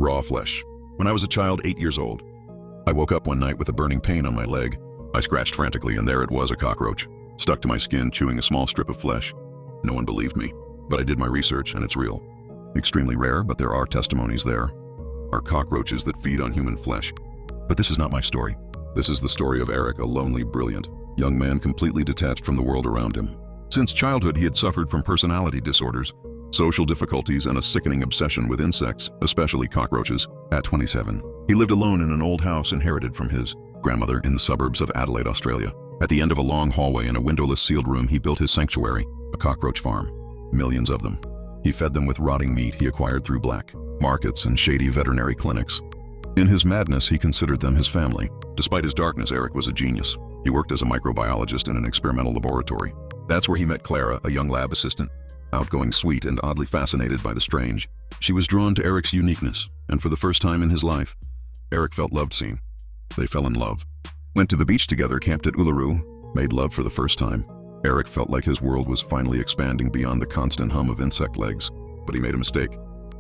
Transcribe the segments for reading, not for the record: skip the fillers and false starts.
Raw flesh. When I was a child, 8 years old, I woke up one night with a burning pain on my leg. I scratched frantically, and there it was, a cockroach, stuck to my skin, chewing a small strip of flesh. No one believed me, but I did my research, and it's real. Extremely rare, but there are testimonies. There are cockroaches that feed on human flesh. But this is not my story. This is the story of Eric, a lonely, brilliant young man completely detached from the world around him. Since childhood, he had suffered from personality disorders, social difficulties, and a sickening obsession with insects, especially cockroaches. At 27, he lived alone in an old house inherited from his grandmother in the suburbs of Adelaide, Australia. At the end of a long hallway in a windowless sealed room, he built his sanctuary, a cockroach farm. Millions of them. He fed them with rotting meat he acquired through black markets and shady veterinary clinics. In his madness, he considered them his family. Despite his darkness, Eric was a genius. He worked as a microbiologist in an experimental laboratory. That's where he met Clara, a young lab assistant. Outgoing, sweet, and oddly fascinated by the strange, she was drawn to Eric's uniqueness, and for the first time in his life, Eric felt loved, seen. They fell in love. Went to the beach together, camped at Uluru, made love for the first time. Eric felt like his world was finally expanding beyond the constant hum of insect legs. But he made a mistake.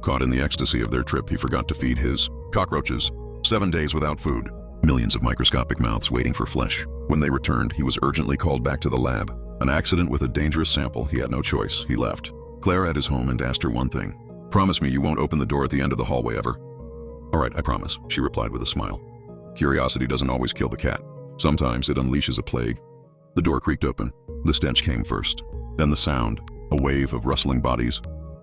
Caught in the ecstasy of their trip, he forgot to feed his cockroaches. 7 days without food. Millions of microscopic mouths waiting for flesh. When they returned, he was urgently called back to the lab. An accident with a dangerous sample. He had no choice. He left. Clara at his home and asked her one thing. "Promise me you won't open the door at the end of the hallway ever." "All right, I promise," she replied with a smile. Curiosity doesn't always kill the cat. Sometimes it unleashes a plague. The door creaked open. The stench came first. Then the sound. A wave of rustling bodies.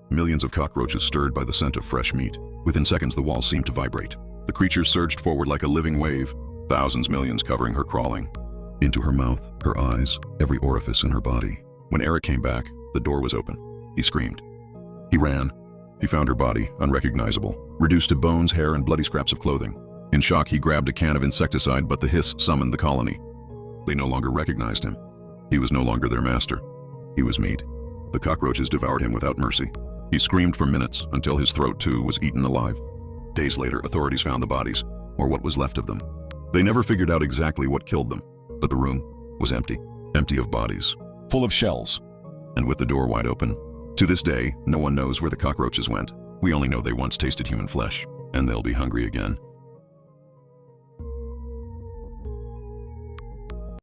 Millions of cockroaches stirred by the scent of fresh meat. Within seconds, the walls seemed to vibrate. The creatures surged forward like a living wave. Thousands, millions covering her, crawling. Into her mouth, her eyes, every orifice in her body. When Eric came back, the door was open. He screamed. He ran. He found her body, unrecognizable, reduced to bones, hair, and bloody scraps of clothing. In shock, he grabbed a can of insecticide, but the hiss summoned the colony. They no longer recognized him. He was no longer their master. He was meat. The cockroaches devoured him without mercy. He screamed for minutes until his throat, too, was eaten alive. Days later, authorities found the bodies, or what was left of them. They never figured out exactly what killed them, but the room was empty. Empty of bodies, full of shells, and with the door wide open. To this day, no one knows where the cockroaches went. We only know they once tasted human flesh, and they'll be hungry again.